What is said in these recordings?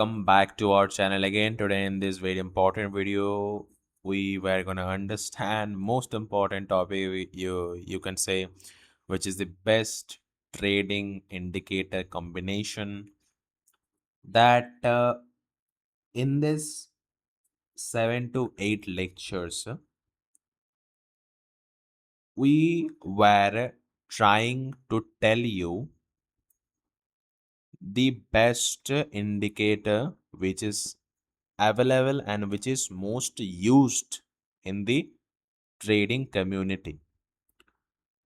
Welcome back to our channel again. Today in this very important video, we were gonna understand most important topic you can say, which is the best trading indicator combination that in this 7 to 8 lectures we were trying to tell you the best indicator which is available and which is most used in the trading community,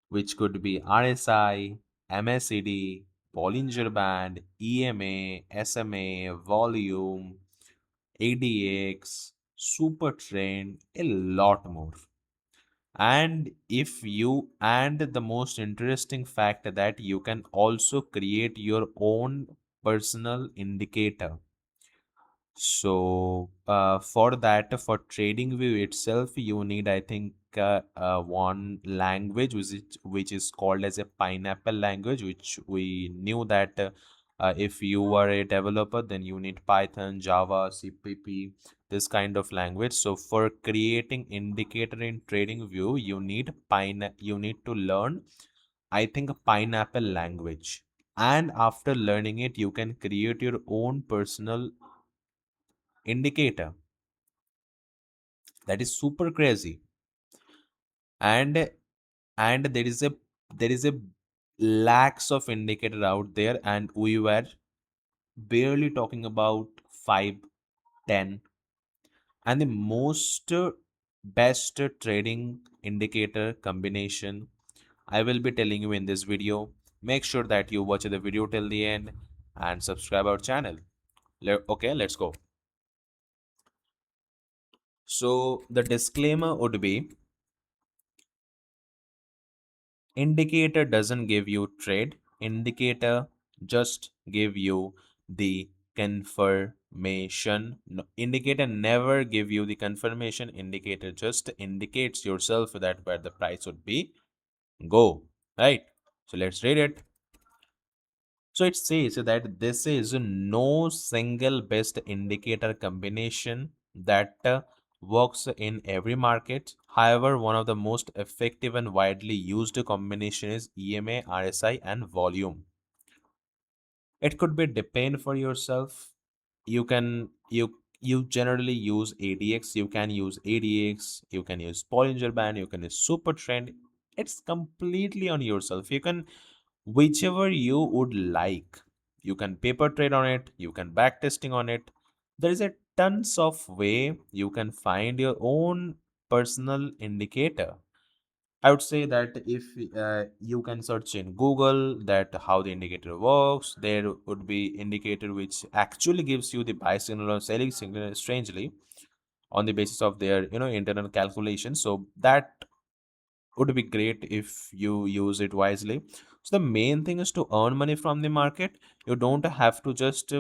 which could be RSI, MACD, Bollinger Band, EMA, SMA, Volume, ADX, Super Trend, a lot more. And if you and the most interesting fact that you can also create your own personal indicator. So, for that, for TradingView itself, you need, I think, one language which is called as a pineapple language, which we knew that if you are a developer, then you need Python, Java, CPP, this kind of language. So, for creating indicator in TradingView, you need to learn, I think, a pineapple language. And after learning it, you can create your own personal indicator. That is super crazy. And and there is a lakhs of indicator out there, and we were barely talking about 5, 10, and the most best trading indicator combination I will be telling you in this video. Make sure that you watch the video till the end and subscribe our channel. Okay, let's go. So the disclaimer would be, indicator doesn't give you trade. Indicator just give you the confirmation. No, indicator never give you the confirmation. Indicator just indicates yourself that where the price would be go. Right? So let's read it. So it says that this is no single best indicator combination that works in every market. However, one of the most effective and widely used combination is EMA, RSI, and volume. It could be depend for yourself. You generally use ADX. You can use ADX. You can use Bollinger Band. You can use Super Trend. It's completely on yourself. You can whichever you would like. You can paper trade on it. You can back testing on it. There is a tons of way you can find your own personal indicator. I would say that if you can search in Google that how the indicator works, there would be indicator which actually gives you the buy signal or selling signal strangely on the basis of their internal calculation. So that would be great if you use it wisely. So the main thing is to earn money from the market. You don't have to just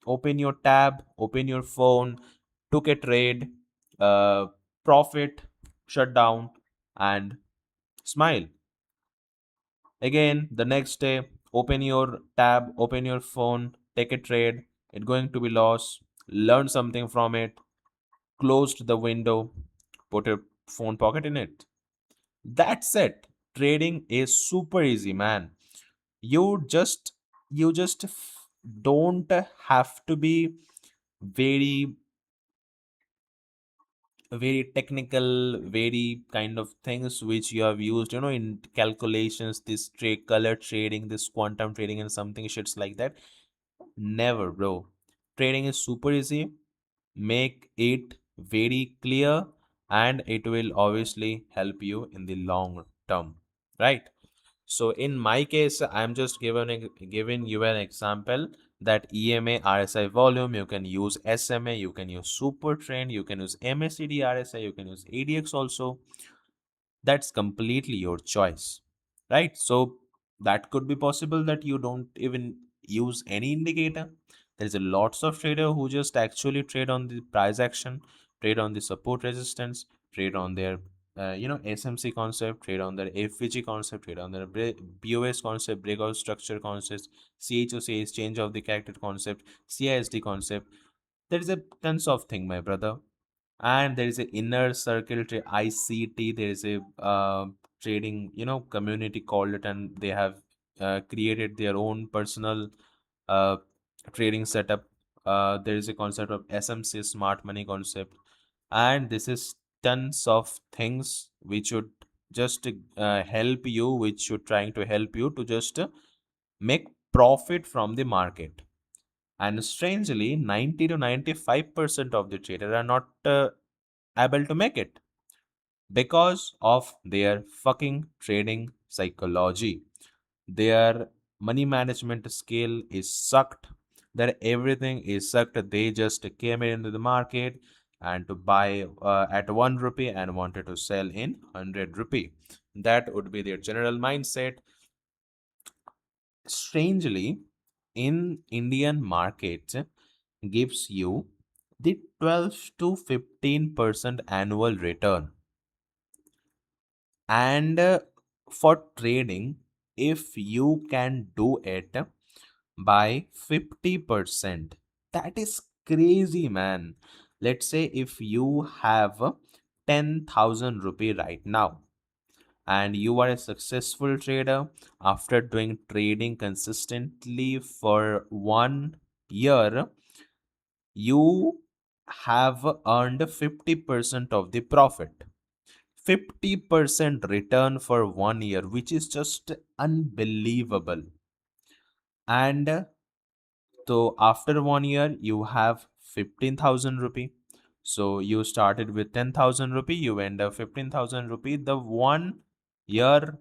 open your tab, open your phone, took a trade, uh, profit, shut down, and smile. Again, the next day, open your tab, open your phone, take a trade. It's going to be loss. Learn something from it. Closed the window, put your phone pocket in it. That's it. Trading is super easy, man. You just don't have to be very very technical, very kind of things which you have used, in calculations, this trade, color trading, this quantum trading, and something shits like that. Never, bro. Trading is super easy. Make it very clear, and it will obviously help you in the long term, right? So in my case, I'm just giving you an example that EMA RSI volume, you can use SMA, you can use Super Trend, you can use MACD RSI, you can use ADX also. That's completely your choice, right? So that could be possible that you don't even use any indicator. There's a lots of trader who just actually trade on the price action, trade on the support resistance, trade on their SMC concept, trade on the FVG concept, trade on the BOS concept, breakout structure concept, CHOCH, change of the character concept, CISD concept. There is a tons of thing, my brother. And there is a inner circle ICT. There is a trading, community called it, and they have created their own personal uh, trading setup. There is a concept of SMC, smart money concept, and this is tons of things which should just help you, which should trying to help you to just make profit from the market. And strangely, 90 to 95% of the traders are not able to make it because of their fucking trading psychology. Their money management skill is sucked. Their everything is sucked. They just came into the market and to buy at 1 rupee and wanted to sell in 100 rupee. That would be their general mindset. Strangely, in Indian market gives you the 12 to 15% annual return. And for trading, if you can do it by 50%, that is crazy, man. Let's say if you have 10,000 rupee right now and you are a successful trader after doing trading consistently for 1 year, you have earned 50% of the profit. 50% return for 1 year, which is just unbelievable. And so after 1 year, you have 15,000 rupee. So you started with 10,000 rupee, you end up 15,000 rupee. The 1 year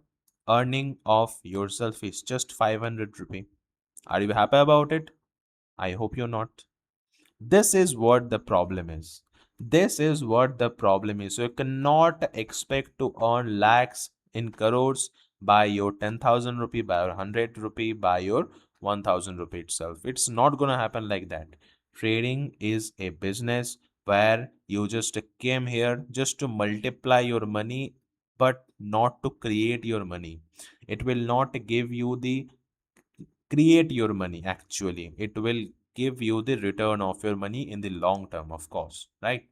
earning of yourself is just 500 rupee. Are you happy about it? I hope you're not. This is what the problem is. This is what the problem is. So you cannot expect to earn lakhs in crores by your 10,000 rupee, by your 100 rupee, by your 1,000 rupee itself. It's not going to happen like that. Trading is a business where you just came here just to multiply your money, but not to create your money. It will not give you the create your money actually. It will give you the return of your money in the long term, of course, right?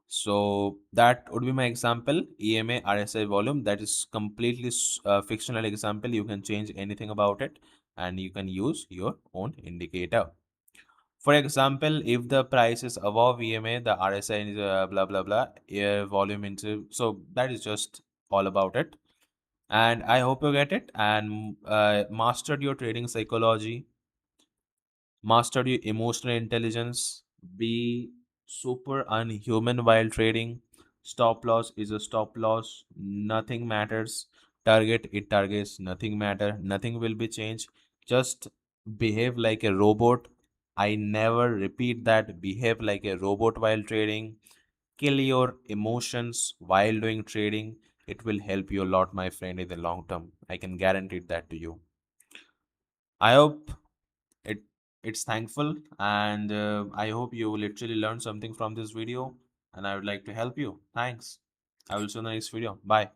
So that would be my example, EMA RSI volume. That is completely fictional example. You can change anything about it and you can use your own indicator. For example, if the price is above EMA, the RSI is blah blah blah, volume into, so that is just all about it. And I hope you get it and mastered your trading psychology, mastered your emotional intelligence, be super unhuman while trading. Stop loss is a stop loss, nothing matters. Target, it targets, nothing matter, nothing will be changed. Just behave like a robot. I never repeat that. Behave like a robot while trading. Kill your emotions while doing trading. It will help you a lot, my friend, in the long term. I can guarantee that to you. I hope it it's thankful, and I hope you literally learned something from this video, and I would like to help you. Thanks. I will see you in the next video. Bye.